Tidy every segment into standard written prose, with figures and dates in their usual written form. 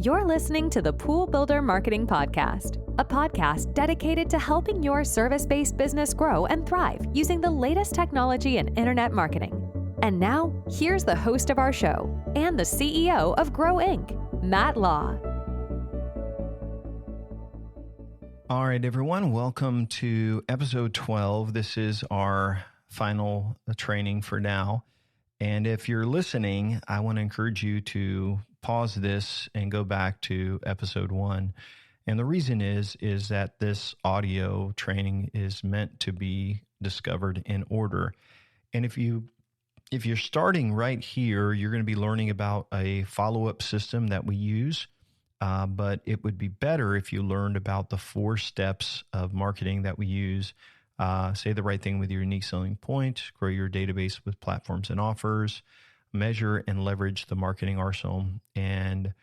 You're listening to the Pool Builder Marketing Podcast, a podcast dedicated to helping your service-based business grow and thrive using the latest technology in internet marketing. And now, here's the host of our show and the CEO of Grow Inc., Matt Law. All right, everyone, welcome to episode 12. This is our final training for now. And if you're listening, I want to encourage you to pause this and go back to episode 1. And the reason is that this audio training is meant to be discovered in order. And if you're starting right here, you're going to be learning about a follow-up system that we use. But it would be better if you learned about the 4 steps of marketing that we use. Say the right thing with your unique selling point, grow your database with platforms and offers, measure and leverage the marketing arsenal, and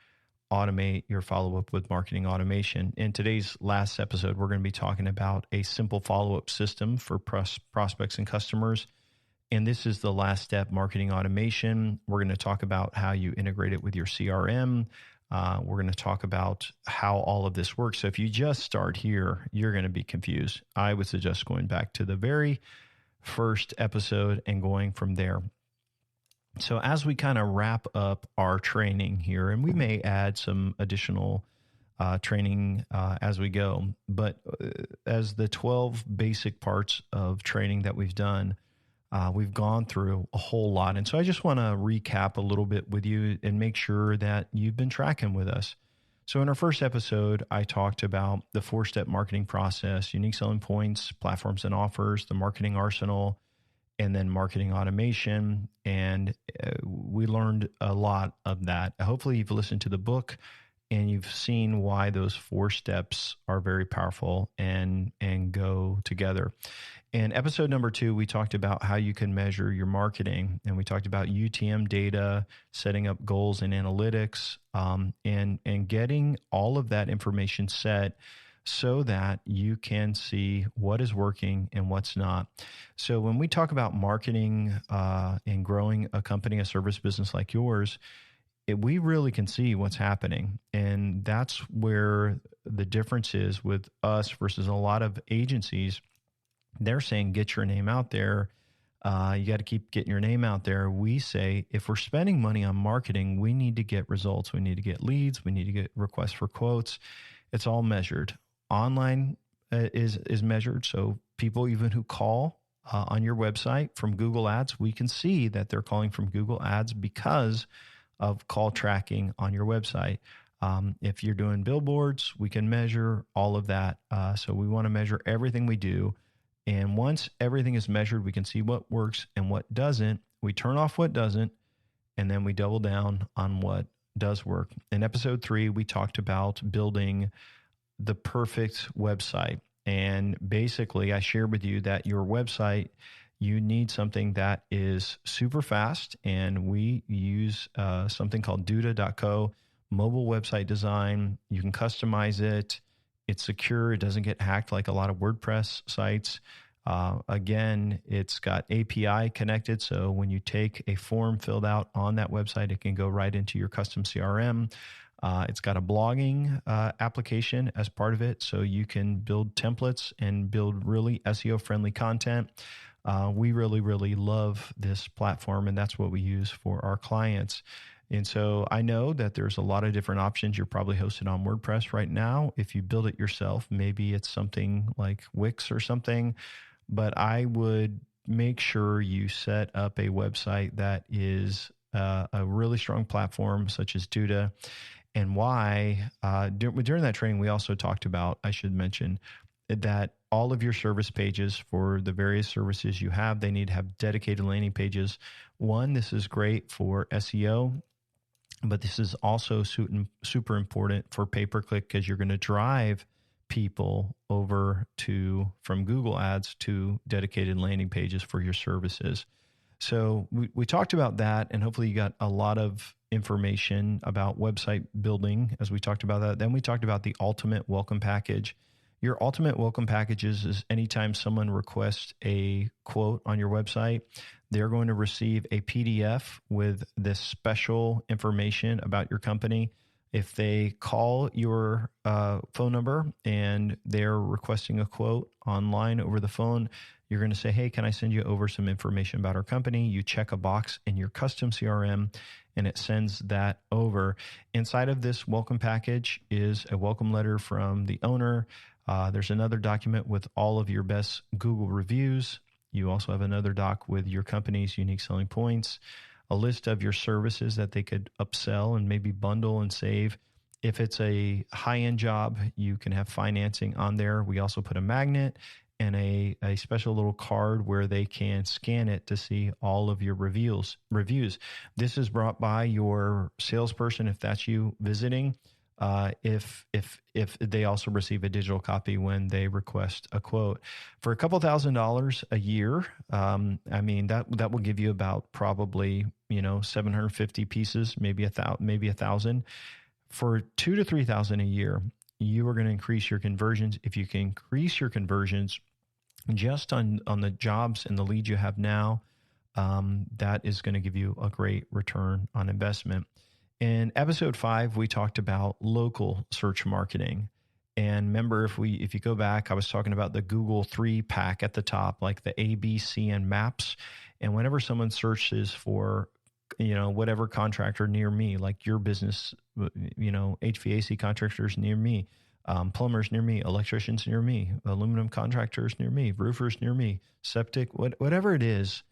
automate your follow-up with marketing automation. In today's last episode, we're going to be talking about a simple follow-up system for prospects and customers. And this is the last step, marketing automation. We're going to talk about how you integrate it with your CRM. We're going to talk about how all of this works. So if you just start here, you're going to be confused. I would suggest going back to the very first episode and going from there. So as we kind of wrap up our training here, and we may add some additional training as we go, but as the 12 basic parts of training that we've done, we've gone through a whole lot. And so I just want to recap a little bit with you and make sure that you've been tracking with us. So in our first episode, I talked about the 4-step marketing process, unique selling points, platforms and offers, the marketing arsenal, and then marketing automation. And we learned a lot of that. Hopefully you've listened to the book and you've seen why those 4 steps are very powerful and go together. In episode number 2, we talked about how you can measure your marketing, and we talked about UTM data, setting up goals and analytics, and getting all of that information set so that you can see what is working and what's not. So when we talk about marketing and growing a company, a service business like yours, we really can see what's happening. And that's where the difference is with us versus a lot of agencies. They're saying, get your name out there. You got to keep getting your name out there. We say, if we're spending money on marketing, we need to get results. We need to get leads. We need to get requests for quotes. It's all measured. Online is measured. So people even who call on your website from Google Ads, we can see that they're calling from Google Ads because of call tracking on your website. If you're doing billboards, we can measure all of that. So we want to measure everything we do. And once everything is measured, we can see what works and what doesn't. We turn off what doesn't, and then we double down on what does work. In episode 3, we talked about building the perfect website. And basically, I shared with you that your website, you need something that is super fast. And we use something called Duda.co, mobile website design. You can customize it. It's secure. It doesn't get hacked like a lot of WordPress sites. Again, it's got API connected. So when you take a form filled out on that website, it can go right into your custom CRM. It's got a blogging application as part of it. So you can build templates and build really SEO-friendly content. We really, really love this platform, and that's what we use for our clients. And so I know that there's a lot of different options. You're probably hosted on WordPress right now. If you build it yourself, maybe it's something like Wix or something, but I would make sure you set up a website that is a really strong platform such as Duda. And why, during that training, we also talked about, I should mention, that all of your service pages for the various services you have, they need to have dedicated landing pages. One, this is great for SEO. But this is also super important for pay-per-click because you're going to drive people over from Google Ads to dedicated landing pages for your services. So we talked about that, and hopefully you got a lot of information about website building as we talked about that. Then we talked about the ultimate welcome package. Your ultimate welcome packages is anytime someone requests a quote on your website, they're going to receive a PDF with this special information about your company. If they call your phone number and they're requesting a quote online over the phone, you're going to say, hey, can I send you over some information about our company? You check a box in your custom CRM and it sends that over. Inside of this welcome package is a welcome letter from the owner. There's another document with all of your best Google reviews. You also have another doc with your company's unique selling points, a list of your services that they could upsell and maybe bundle and save. If it's a high-end job, you can have financing on there. We also put a magnet and a special little card where they can scan it to see all of your reviews. This is brought by your salesperson if that's you visiting. If they also receive a digital copy when they request a quote for a couple $1,000s a year. That will give you about probably 750 pieces, maybe 1,000. For 2,000 to 3,000 a year, you are going to increase your conversions. If you can increase your conversions just on the jobs and the leads you have now, that is going to give you a great return on investment. In episode 5, we talked about local search marketing. And remember, if you go back, I was talking about the Google 3-pack at the top, like the A, B, C, and maps. And whenever someone searches for, whatever contractor near me, like your business, HVAC contractors near me, plumbers near me, electricians near me, aluminum contractors near me, roofers near me, septic, whatever it is,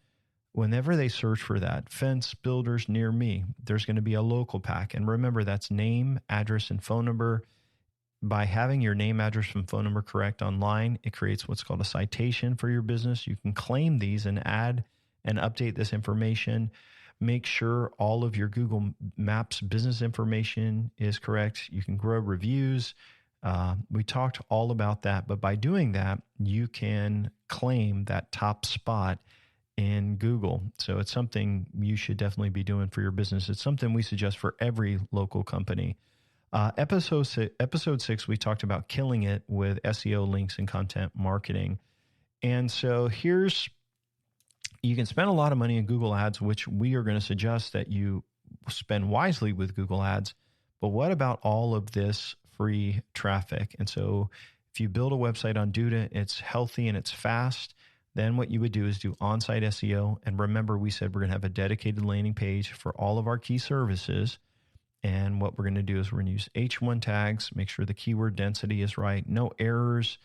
whenever they search for that, fence builders near me, there's going to be a local pack. And remember, that's name, address, and phone number. By having your name, address, and phone number correct online, it creates what's called a citation for your business. You can claim these and add and update this information. Make sure all of your Google Maps business information is correct. You can grow reviews. We talked all about that, but by doing that, you can claim that top spot in Google. So it's something you should definitely be doing for your business. It's something we suggest for every local company. Episode 6, we talked about killing it with SEO, links, and content marketing. And so you can spend a lot of money in Google Ads, which we are going to suggest that you spend wisely with Google Ads. But what about all of this free traffic? And so if you build a website on Duda, it's healthy and it's fast, then what you would do is do on-site SEO. And remember, we said we're going to have a dedicated landing page for all of our key services. And what we're going to do is we're going to use H1 tags, make sure the keyword density is right, no errors,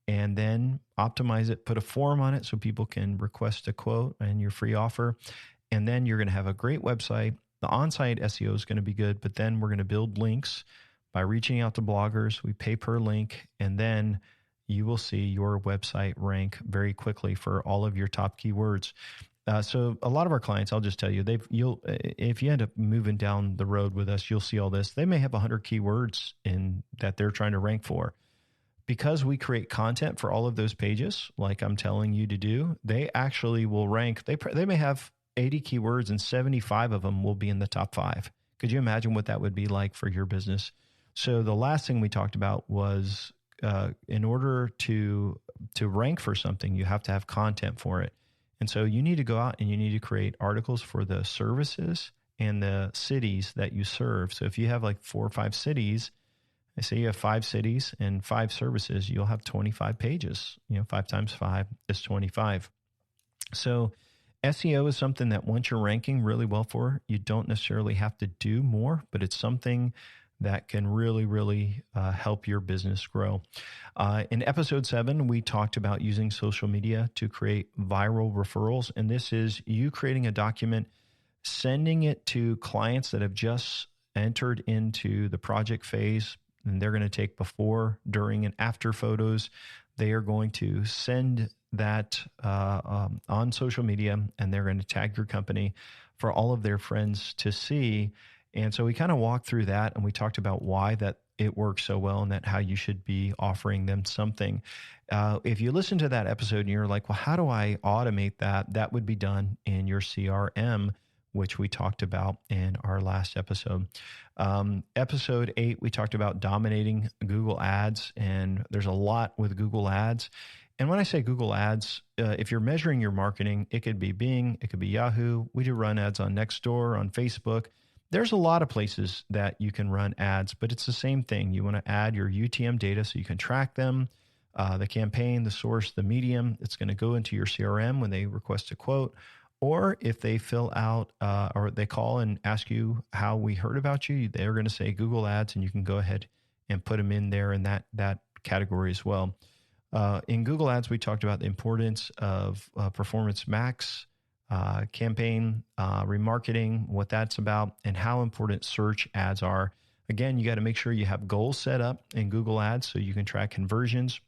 and then optimize it, put a form on it so people can request a quote and your free offer. And then you're going to have a great website. The on-site SEO is going to be good, but then we're going to build links by reaching out to bloggers. We pay per link, and then you will see your website rank very quickly for all of your top keywords. So a lot of our clients, I'll just tell you, if you end up moving down the road with us, you'll see all this. They may have 100 keywords in that they're trying to rank for. Because we create content for all of those pages, like I'm telling you to do, they actually will rank. They may have 80 keywords and 75 of them will be in the top 5. Could you imagine what that would be like for your business? So the last thing we talked about was in order to rank for something, you have to have content for it. And so you need to go out and you need to create articles for the services and the cities that you serve. So if you have like 4 or 5 cities, I say you have 5 cities and 5 services, you'll have 25 pages. 5 times 5 is 25. So SEO is something that once you're ranking really well for, you don't necessarily have to do more, but it's something that can really, really help your business grow. In episode 7, we talked about using social media to create viral referrals. And this is you creating a document, sending it to clients that have just entered into the project phase, and they're going to take before, during, and after photos. They are going to send that on social media, and they're going to tag your company for all of their friends to see. And so we kind of walked through that, and we talked about why that it works so well and that how you should be offering them something. If you listen to that episode and you're like, well, how do I automate that? That would be done in your CRM, which we talked about in our last episode. Episode 8, we talked about dominating Google Ads, and there's a lot with Google Ads. And when I say Google Ads, if you're measuring your marketing, it could be Bing, it could be Yahoo. We do run ads on Nextdoor, on Facebook. there's a lot of places that you can run ads, but it's the same thing. You want to add your UTM data so you can track them, the campaign, the source, the medium. It's going to go into your CRM when they request a quote, or if they fill out or they call and ask you how we heard about you, they're going to say Google Ads, and you can go ahead and put them in there in that category as well. In Google Ads, we talked about the importance of Performance Max campaign, remarketing, what that's about, and how important search ads are. Again, you got to make sure you have goals set up in Google Ads so you can track conversions.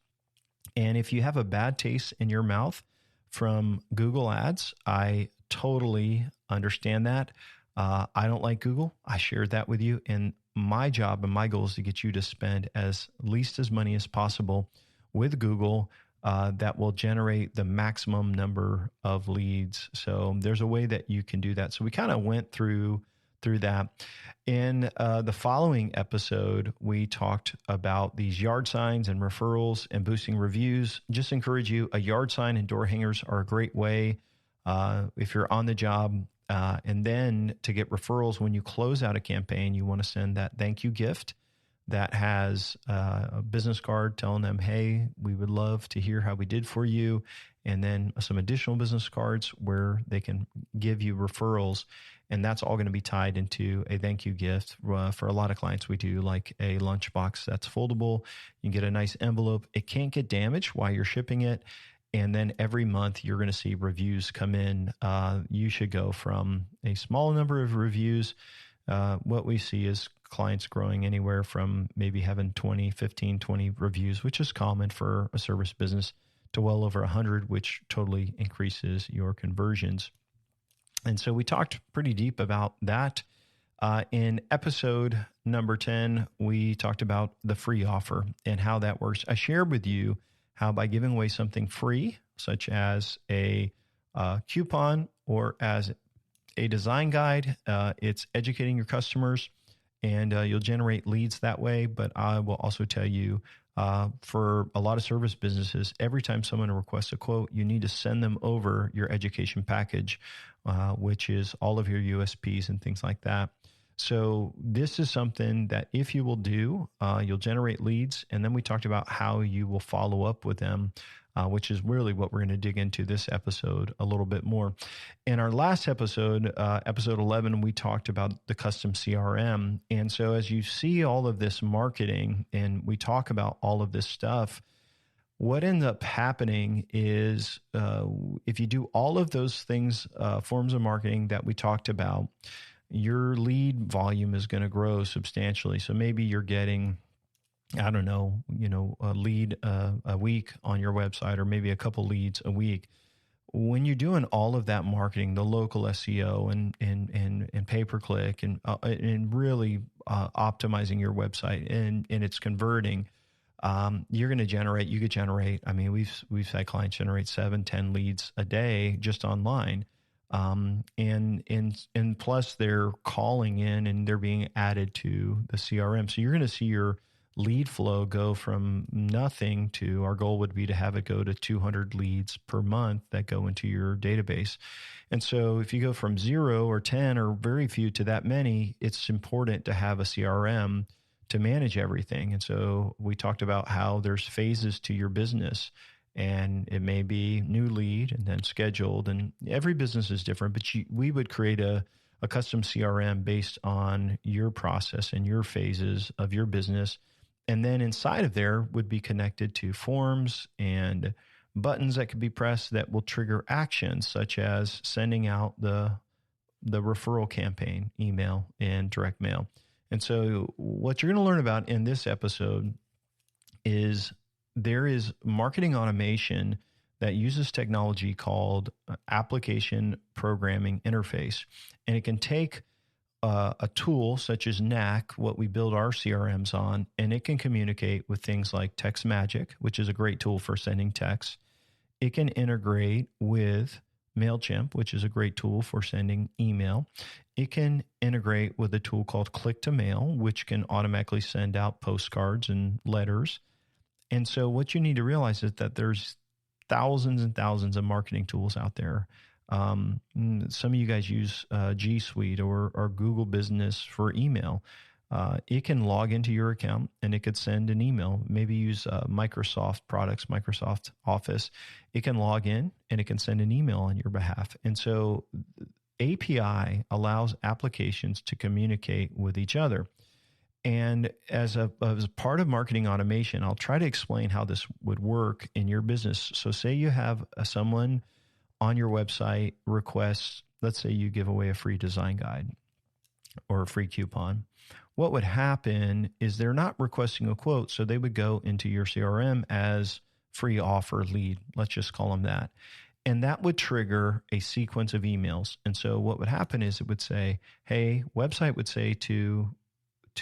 And if you have a bad taste in your mouth from Google Ads, I totally understand that. I don't like Google. I shared that with you. And my job and my goal is to get you to spend as money as possible with Google that will generate the maximum number of leads. So there's a way that you can do that. So we kind of went through that. In the following episode, we talked about these yard signs and referrals and boosting reviews. Just encourage you, a yard sign and door hangers are a great way if you're on the job. And then to get referrals, when you close out a campaign, you want to send that thank you gift that has a business card telling them, hey, we would love to hear how we did for you. And then some additional business cards where they can give you referrals. And that's all going to be tied into a thank you gift. For a lot of clients, we do like a lunchbox that's foldable. You can get a nice envelope. It can't get damaged while you're shipping it. And then every month you're going to see reviews come in. You should go from a small number of reviews. What we see is clients growing anywhere from maybe having 15, 20 reviews, which is common for a service business, to well over 100, which totally increases your conversions. And so we talked pretty deep about that. In episode number 10, we talked about the free offer and how that works. I shared with you how by giving away something free, such as a coupon or as a design guide, it's educating your customers, and you'll generate leads that way. But I will also tell you, for a lot of service businesses, every time someone requests a quote, you need to send them over your education package, which is all of your USPs and things like that. So this is something that if you will do, you'll generate leads. And then we talked about how you will follow up with them, which is really what we're going to dig into this episode a little bit more. In our last episode, episode 11, we talked about the custom CRM. And so as you see all of this marketing and we talk about all of this stuff, what ends up happening is if you do all of those things, forms of marketing that we talked about, your lead volume is going to grow substantially. So maybe you're getting, I don't know, a lead a week on your website, or maybe a couple leads a week. When you're doing all of that marketing, the local SEO and pay-per-click and really optimizing your website and it's converting, you could generate, I mean, we've had clients generate 7-10 leads a day just online. And plus they're calling in and they're being added to the CRM. So you're going to see your lead flow go from nothing to, our goal would be to have it go to 200 leads per month that go into your database. And so if you go from 0 or 10 or very few to that many, it's important to have a CRM to manage everything. And so we talked about how there's phases to your business. And it may be new lead and then scheduled, and every business is different, but we would create a custom CRM based on your process and your phases of your business. And then inside of there would be connected to forms and buttons that could be pressed that will trigger actions, such as sending out the referral campaign, email and direct mail. And so what you're going to learn about in this episode is there is marketing automation that uses technology called application programming interface. And it can take a tool such as Knack, what we build our CRMs on, and it can communicate with things like TextMagick, which is a great tool for sending text. It can integrate with MailChimp, which is a great tool for sending email. It can integrate with a tool called Click-to-Mail, which can automatically send out postcards and letters. And so what you need to realize is that there's thousands and thousands of marketing tools out there. Some of you guys use G Suite or Google Business for email. It can log into your account and it could send an email. Maybe use Microsoft products, Microsoft Office. It can log in and it can send an email on your behalf. And so API allows applications to communicate with each other. And as a part of marketing automation, I'll try to explain how this would work in your business. So say you have someone on your website requests, let's say you give away a free design guide or a free coupon. What would happen is they're not requesting a quote, so they would go into your CRM as free offer lead. Let's just call them that. And that would trigger a sequence of emails. And so what would happen is it would say, hey, website would say to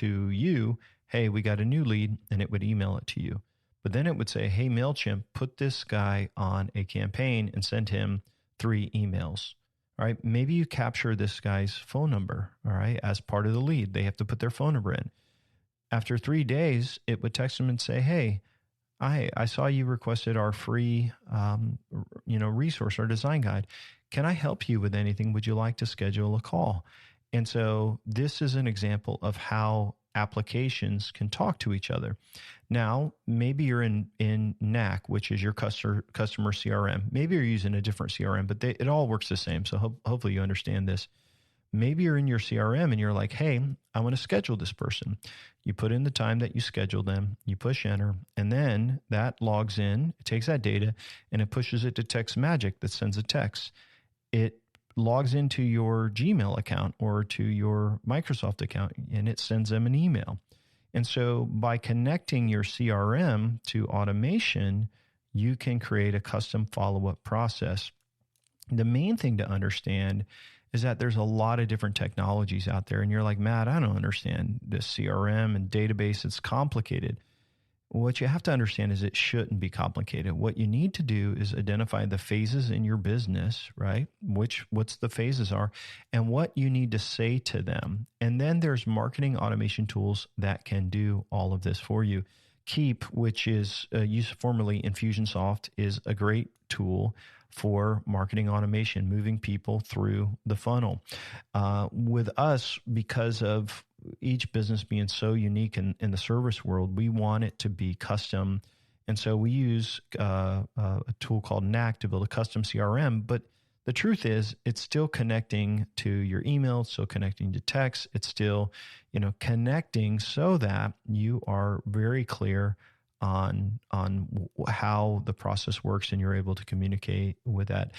you, hey, we got a new lead, and it would email it to you. But then it would say, hey, MailChimp, put this guy on a campaign and send him 3 emails. All right, maybe you capture this guy's phone number, all right, as part of the lead. They have to put their phone number in. After 3 days, it would text them and say, hey, I saw you requested our free, resource, our design guide. Can I help you with anything? Would you like to schedule a call? And so this is an example of how applications can talk to each other. Now, maybe you're in NAC, which is your customer CRM. Maybe you're using a different CRM, but it all works the same. So hopefully you understand this. Maybe you're in your CRM and you're like, hey, I want to schedule this person. You put in the time that you scheduled them, you push enter, and then that logs in, it takes that data, and it pushes it to TextMagic that sends a text. It logs into your Gmail account or to your Microsoft account, and it sends them an email. And so by connecting your CRM to automation, you can create a custom follow-up process. The main thing to understand is that there's a lot of different technologies out there, and you're like, Matt, I don't understand this CRM and database. It's complicated. What you have to understand is it shouldn't be complicated. What you need to do is identify the phases in your business, right? What's the phases are and what you need to say to them. And then there's marketing automation tools that can do all of this for you. Keep, which is used formerly Infusionsoft, is a great tool for marketing automation, moving people through the funnel. With us, because of each business being so unique in the service world, we want it to be custom. And so we use a tool called NAC to build a custom CRM. But the truth is, it's still connecting to your email, it's still connecting to text, it's still, connecting so that you are very clear on how the process works, and you're able to communicate with that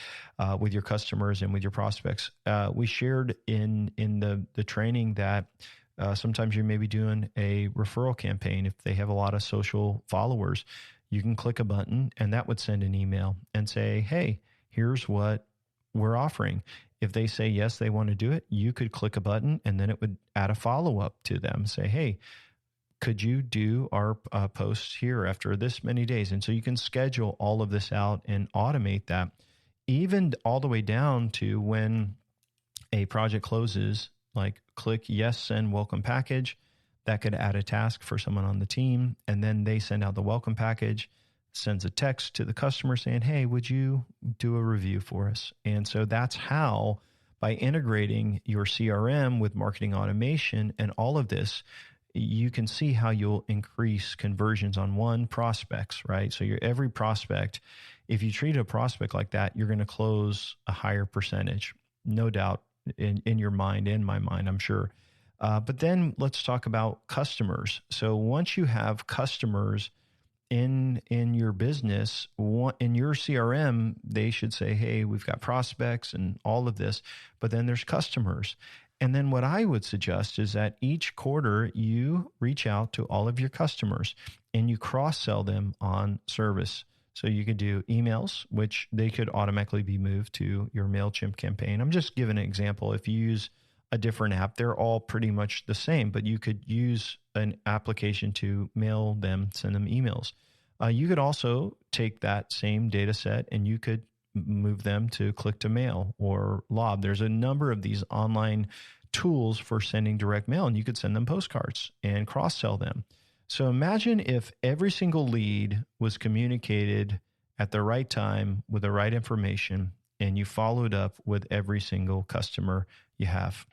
with your customers and with your prospects. We shared in the training that sometimes you may be doing a referral campaign. If they have a lot of social followers, you can click a button and that would send an email and say, hey, here's what we're offering. If they say yes, they want to do it, you could click a button and then it would add a follow-up to them. Say, hey, could you do our posts here after this many days? And so you can schedule all of this out and automate that, even all the way down to when a project closes, like click yes, send welcome package. That could add a task for someone on the team. And then they send out the welcome package, sends a text to the customer saying, hey, would you do a review for us? And so that's how, by integrating your CRM with marketing automation and all of this, you can see how you'll increase conversions on prospects, right? So every prospect, if you treat a prospect like that, you're going to close a higher percentage, no doubt, in your mind, in my mind, I'm sure. But then let's talk about customers. So once you have customers in your business, in your CRM, they should say, hey, we've got prospects and all of this, but then there's customers. And then what I would suggest is that each quarter you reach out to all of your customers and you cross-sell them on service. So you could do emails, which they could automatically be moved to your MailChimp campaign. I'm just giving an example. If you use a different app, they're all pretty much the same, but you could use an application to mail them, send them emails. You could also take that same data set and you could move them to Click to Mail or Lob. There's a number of these online tools for sending direct mail, and you could send them postcards and cross-sell them. So imagine if every single lead was communicated at the right time with the right information and you followed up with every single customer you have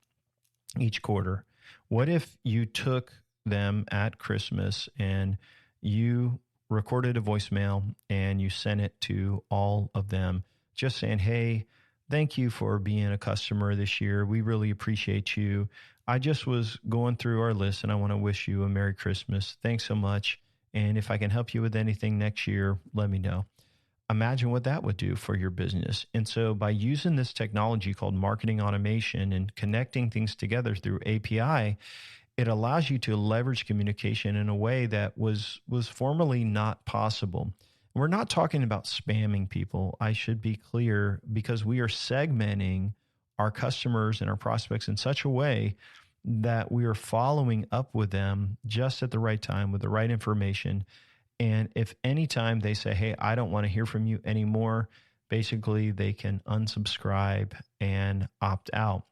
each quarter? What if you took them at Christmas and you recorded a voicemail and you sent it to all of them, just saying, hey, thank you for being a customer this year. We really appreciate you. I just was going through our list and I want to wish you a Merry Christmas. Thanks so much. And if I can help you with anything next year, let me know. Imagine what that would do for your business. And so by using this technology called marketing automation and connecting things together through API, it allows you to leverage communication in a way that was formerly not possible. We're not talking about spamming people. I should be clear, because we are segmenting our customers and our prospects in such a way that we are following up with them just at the right time with the right information. And if anytime they say, hey, I don't want to hear from you anymore, basically they can unsubscribe and opt out.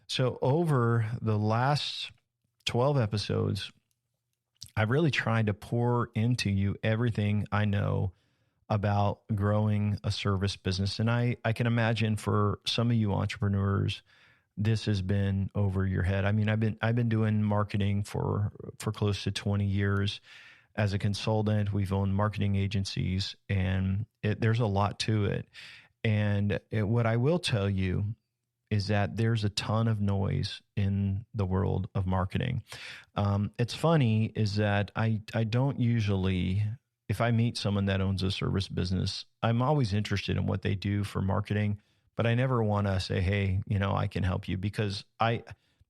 So over the last 12 episodes, I've really tried to pour into you everything I know about growing a service business. And I can imagine for some of you entrepreneurs, this has been over your head. I mean, I've been doing marketing for close to 20 years. As a consultant, we've owned marketing agencies, and there's a lot to it. And what I will tell you is that there's a ton of noise in the world of marketing. It's funny is that I don't usually, if I meet someone that owns a service business, I'm always interested in what they do for marketing, but I never want to say, hey, I can help you, because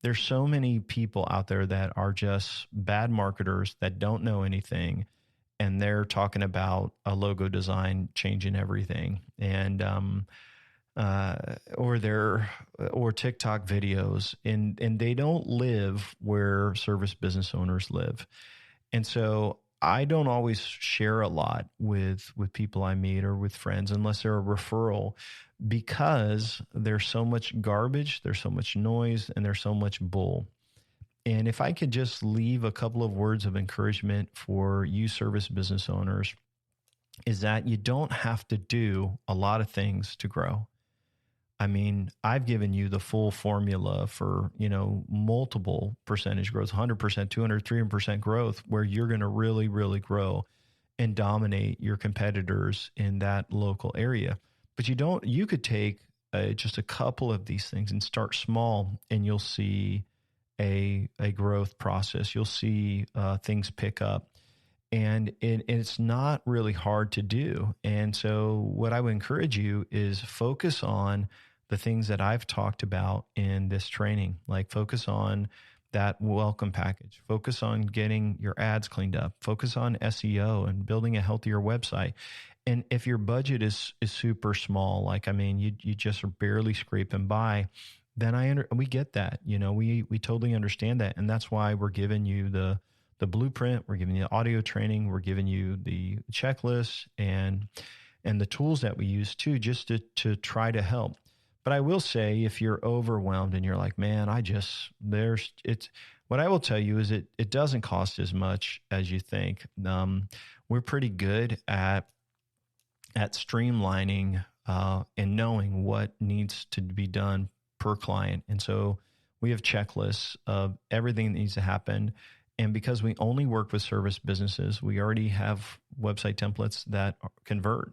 there's so many people out there that are just bad marketers that don't know anything, and they're talking about a logo design changing everything, and or TikTok videos, and they don't live where service business owners live. And so I don't always share a lot with people I meet or with friends unless they're a referral, because there's so much garbage, there's so much noise, and there's so much bull. And if I could just leave a couple of words of encouragement for you service business owners, is that you don't have to do a lot of things to grow. I mean, I've given you the full formula for, multiple percentage growth, 100%, 200, 300% growth, where you're going to really, really grow and dominate your competitors in that local area. But you could take just a couple of these things and start small, and you'll see a growth process. You'll see things pick up. And it's not really hard to do. And so what I would encourage you is focus on the things that I've talked about in this training, like focus on that welcome package, focus on getting your ads cleaned up, focus on SEO and building a healthier website. And if your budget is super small, you just are barely scraping by, then we get that. We totally understand that. And that's why we're giving you the blueprint, we're giving you the audio training, we're giving you the checklist and the tools that we use too, just to try to help. But I will say, if you're overwhelmed and you're like, man, what I will tell you is it doesn't cost as much as you think. We're pretty good at streamlining and knowing what needs to be done per client. And so we have checklists of everything that needs to happen. And because we only work with service businesses, we already have website templates that convert.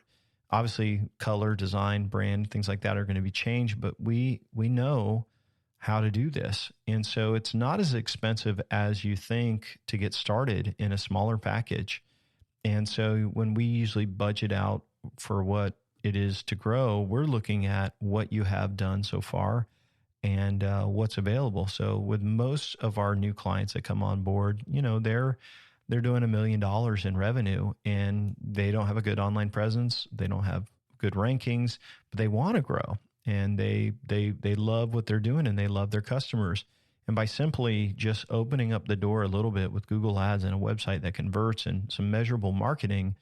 Obviously, color, design, brand, things like that are going to be changed, but we know how to do this. And so it's not as expensive as you think to get started in a smaller package. And so when we usually budget out for what it is to grow, we're looking at what you have done so far and what's available. So with most of our new clients that come on board, they're doing $1 million in revenue, and they don't have a good online presence. They don't have good rankings, but they want to grow, and they love what they're doing, and they love their customers. And by simply just opening up the door a little bit with Google Ads and a website that converts and some measurable marketing,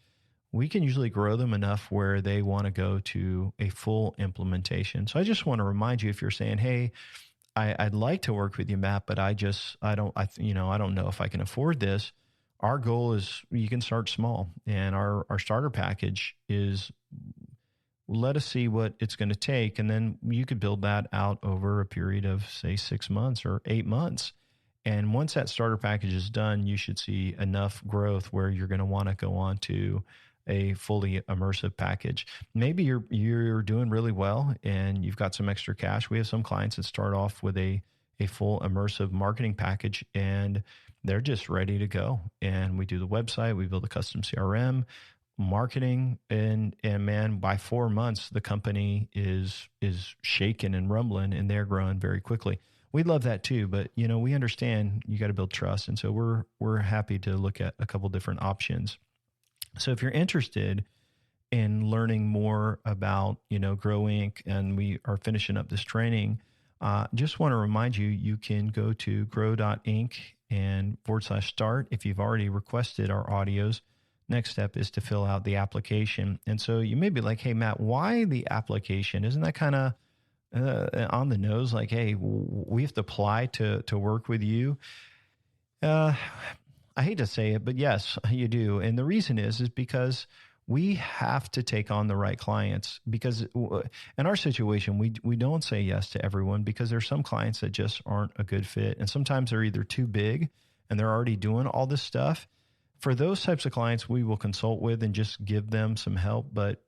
we can usually grow them enough where they want to go to a full implementation. So I just want to remind you, if you're saying, hey, I'd like to work with you, Matt, but I don't know if I can afford this. Our goal is you can start small, and our starter package is let us see what it's going to take. And then you could build that out over a period of, say, 6 months or 8 months. And once that starter package is done, you should see enough growth where you're going to want to go on to a fully immersive package. Maybe you're doing really well and you've got some extra cash. We have some clients that start off with a full immersive marketing package and they're just ready to go. And we do the website, we build a custom CRM, marketing, and man, by 4 months, the company is shaking and rumbling and they're growing very quickly. We love that too, but we understand you got to build trust. And so we're happy to look at a couple different options. So if you're interested in learning more about, Grow Inc., and we are finishing up this training, just want to remind you, you can go to grow.inc and /start. If you've already requested our audios, next step is to fill out the application. And so you may be like, hey, Matt, why the application? Isn't that kind of on the nose? Like, hey, we have to apply to work with you. I hate to say it, but yes, you do. And the reason is because we have to take on the right clients, because in our situation, we don't say yes to everyone because there's some clients that just aren't a good fit. And sometimes they're either too big and they're already doing all this stuff. For those types of clients, we will consult with and just give them some help. But,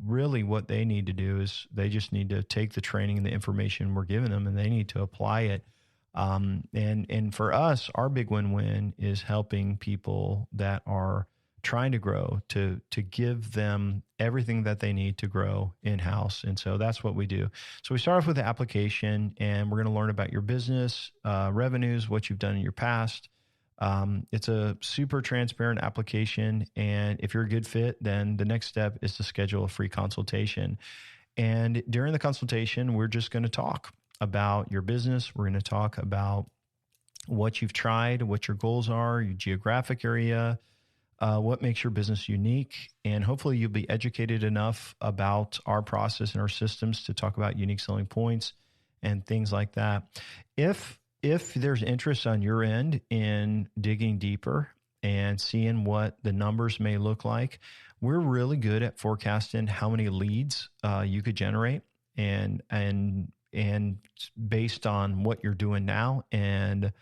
really what they need to do is they just need to take the training and the information we're giving them and they need to apply it. And for us, our big win-win is helping people that are trying to grow to give them everything that they need to grow in-house. And so that's what we do. So we start off with the application and we're going to learn about your business, revenues, what you've done in your past. It's a super transparent application. And if you're a good fit, then the next step is to schedule a free consultation. And during the consultation, we're just going to talk about your business. We're going to talk about what you've tried, what your goals are, your geographic area, what makes your business unique. And hopefully you'll be educated enough about our process and our systems to talk about unique selling points and things like that. If there's interest on your end in digging deeper and seeing what the numbers may look like, we're really good at forecasting how many leads you could generate and based on what you're doing now and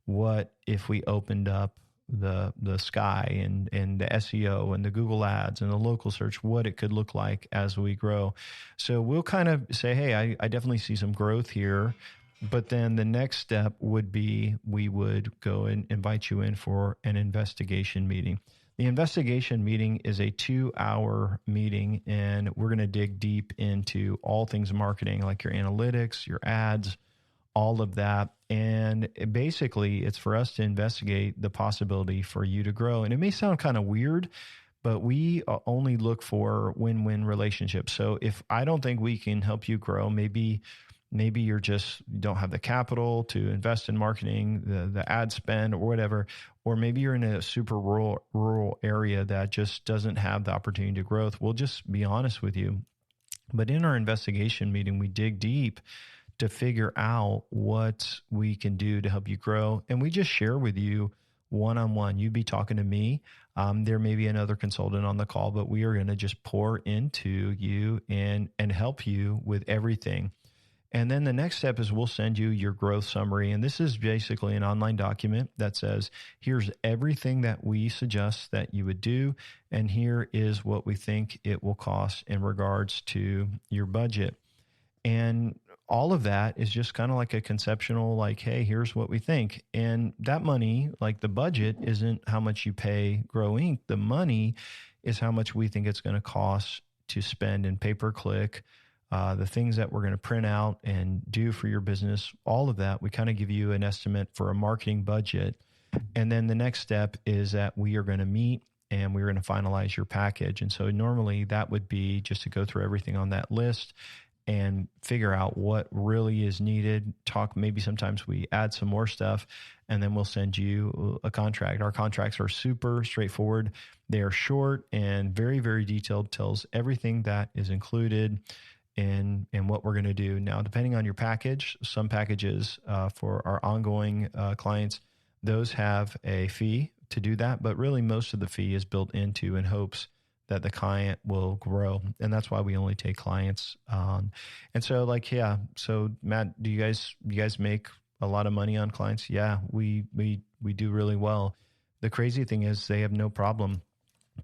what if we opened up the sky and the SEO and the Google ads and the local search, what it could look like as we grow. So we'll kind of say, hey, I definitely see some growth here. But then the next step would be we would go and invite you in for an investigation meeting. The investigation meeting is a 2-hour meeting, and we're going to dig deep into all things marketing, like your analytics, your ads, all of that. And basically, it's for us to investigate the possibility for you to grow. And it may sound kind of weird, but we only look for win-win relationships. So if I don't think we can help you grow, maybe you don't have the capital to invest in marketing, the ad spend or whatever, or maybe you're in a super rural area that just doesn't have the opportunity to grow. We'll just be honest with you. But in our investigation meeting, we dig deep to figure out what we can do to help you grow. And we just share with you one-on-one. You'd be talking to me. There may be another consultant on the call, but we are going to just pour into you and help you with everything. And then the next step is we'll send you your growth summary. And this is basically an online document that says, here's everything that we suggest that you would do. And here is what we think it will cost in regards to your budget. And all of that is just kind of like a conceptual, like, hey, here's what we think. And that money, like the budget, isn't how much you pay Grow Inc. The money is how much we think it's going to cost to spend in pay-per-click, the things that we're going to print out and do for your business, all of that. We kind of give you an estimate for a marketing budget. And then the next step is that we are going to meet and we're going to finalize your package. And so normally that would be just to go through everything on that list and figure out what really is needed. Maybe sometimes we add some more stuff, and then we'll send you a contract. Our contracts are super straightforward. They are short and very, very detailed, tells everything that is included and what we're going to do. Now, depending on your package, some packages for our ongoing clients, those have a fee to do that, but really most of the fee is built into in hopes that the client will grow. And that's why we only take clients on. And so like, yeah. So Matt, do you guys make a lot of money on clients? Yeah, we do really well. The crazy thing is they have no problem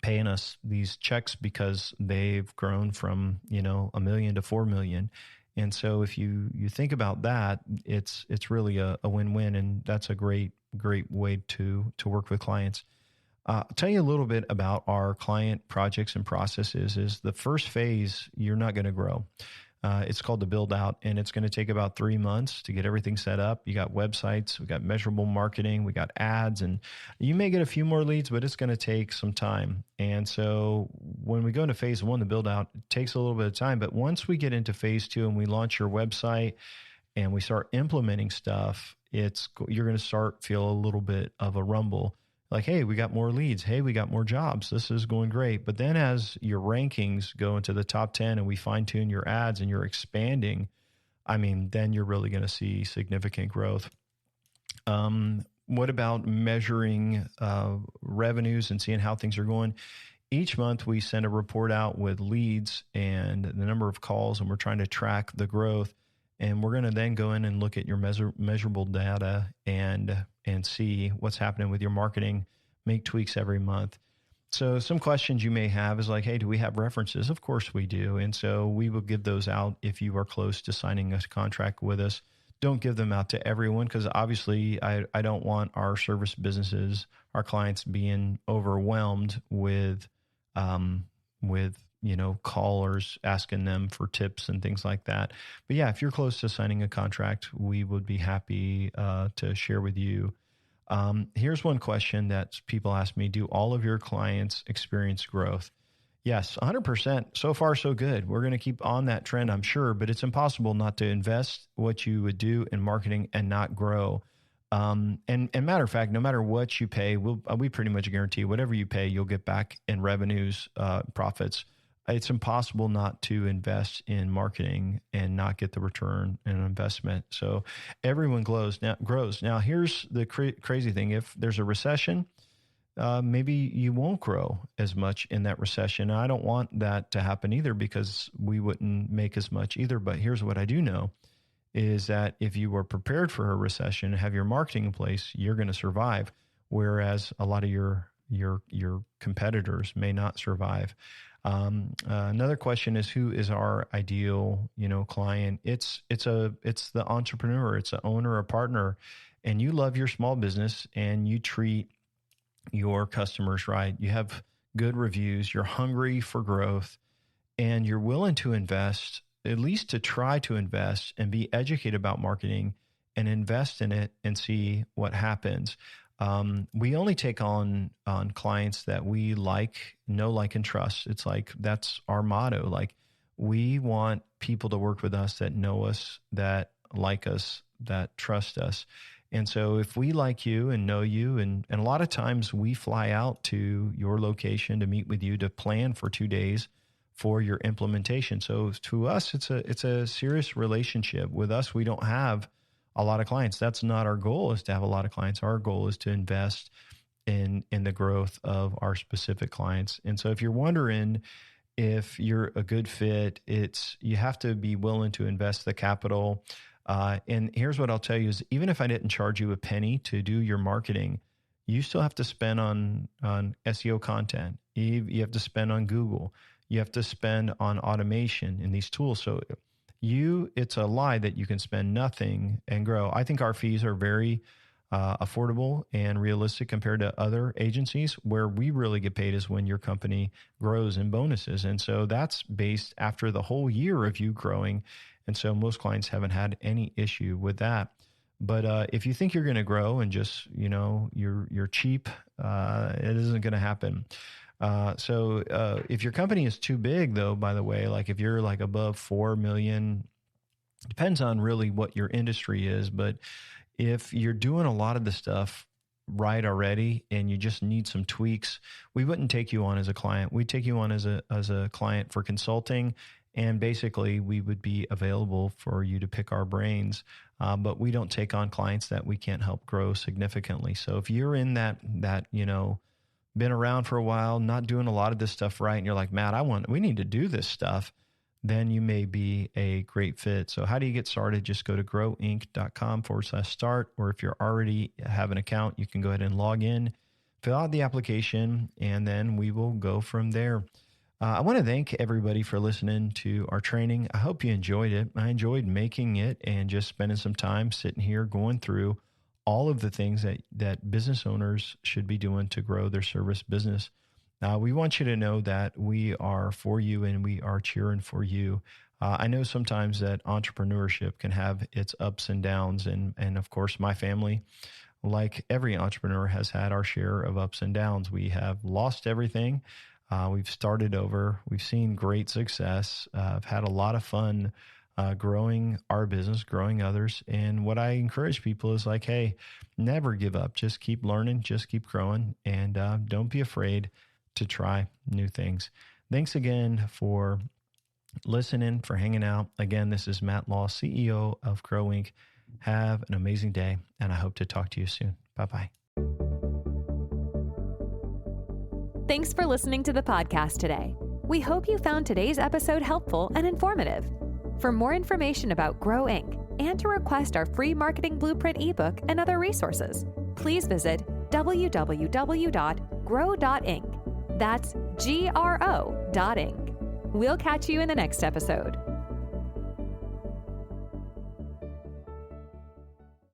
paying us these checks because they've grown from, $1 million to 4 million. And so if you think about that, it's really a win-win. And that's a great way to work with clients. I'll tell you a little bit about our client projects and processes. Is the first phase, you're not going to grow. It's called the build out, and it's going to take about 3 months to get everything set up. You got websites, we got measurable marketing, we got ads, and you may get a few more leads, but it's going to take some time. And so when we go into phase one, the build out, it takes a little bit of time. But once we get into phase two and we launch your website and we start implementing stuff, you're going to start feel a little bit of a rumble. Like, hey, we got more leads. Hey, we got more jobs. This is going great. But then as your rankings go into the top 10 and we fine tune your ads and you're expanding, then you're really going to see significant growth. What about measuring revenues and seeing how things are going? Each month we send a report out with leads and the number of calls, and we're trying to track the growth. And we're going to then go in and look at your measurable data and see what's happening with your marketing, make tweaks every month. So some questions you may have is like, hey, do we have references? Of course we do. And so we will give those out if you are close to signing a contract with us. Don't give them out to everyone because obviously I don't want our service businesses, our clients being overwhelmed with callers asking them for tips and things like that. But yeah, if you're close to signing a contract, we would be happy to share with you. Here's one question that people ask me: do all of your clients experience growth? Yes, 100%. So far, so good. We're going to keep on that trend, I'm sure, but it's impossible not to invest what you would do in marketing and not grow. And matter of fact, no matter what you pay, we pretty much guarantee whatever you pay, you'll get back in revenues, profits. It's impossible not to invest in marketing and not get the return in an investment. So everyone grows. Now, here's the crazy thing. If there's a recession, maybe you won't grow as much in that recession. I don't want that to happen either because we wouldn't make as much either. But here's what I do know is that if you were prepared for a recession and have your marketing in place, you're going to survive. Whereas a lot of your competitors may not survive. Another question is, who is our ideal, client? It's the entrepreneur, it's the owner or partner, and you love your small business and you treat your customers right. You have good reviews, you're hungry for growth, and you're willing to invest, at least to try to invest and be educated about marketing and invest in it and see what happens. We only take on clients that we know, like, and trust. It's like, that's our motto. Like, we want people to work with us that know us, that like us, that trust us. And so if we like you and know you, and a lot of times we fly out to your location to meet with you, to plan for 2 days for your implementation. So to us, it's a serious relationship. With us, we don't have a lot of clients. That's not our goal, is to have a lot of clients. Our goal is to invest in the growth of our specific clients. And so if you're wondering if you're a good fit, you have to be willing to invest the capital. And here's what I'll tell you is, even if I didn't charge you a penny to do your marketing, you still have to spend on SEO content. You have to spend on Google. You have to spend on automation in these tools. So it's a lie that you can spend nothing and grow. I think our fees are very affordable and realistic compared to other agencies. Where we really get paid is when your company grows in bonuses. And so that's based after the whole year of you growing. And so most clients haven't had any issue with that. But if you think you're going to grow and just, you're cheap, it isn't going to happen. So if your company is too big, though, by the way, like if you're like above 4 million, depends on really what your industry is. But if you're doing a lot of the stuff right already and you just need some tweaks, we wouldn't take you on as a client. We'd take you on as a client for consulting. And basically, we would be available for you to pick our brains. But we don't take on clients that we can't help grow significantly. So if you're in that been around for a while, not doing a lot of this stuff right, and you're like, Matt, we need to do this stuff, then you may be a great fit. So how do you get started? Just go to growinc.com/start, or if you're already have an account, you can go ahead and log in, fill out the application, and then we will go from there. I want to thank everybody for listening to our training. I hope you enjoyed it. I enjoyed making it and just spending some time sitting here going through all of the things that business owners should be doing to grow their service business. We want you to know that we are for you and we are cheering for you. I know sometimes that entrepreneurship can have its ups and downs. And of course, my family, like every entrepreneur, has had our share of ups and downs. We have lost everything. We've started over. We've seen great success. I've had a lot of fun growing our business, growing others. And what I encourage people is like, hey, never give up. Just keep learning, just keep growing, and don't be afraid to try new things. Thanks again for listening, for hanging out. Again, this is Matt Law, CEO of Grow Inc. Have an amazing day, and I hope to talk to you soon. Bye-bye. Thanks for listening to the podcast today. We hope you found today's episode helpful and informative. For more information about Grow Inc. and to request our free marketing blueprint ebook and other resources, please visit www.grow.inc. That's GRO.inc. We'll catch you in the next episode.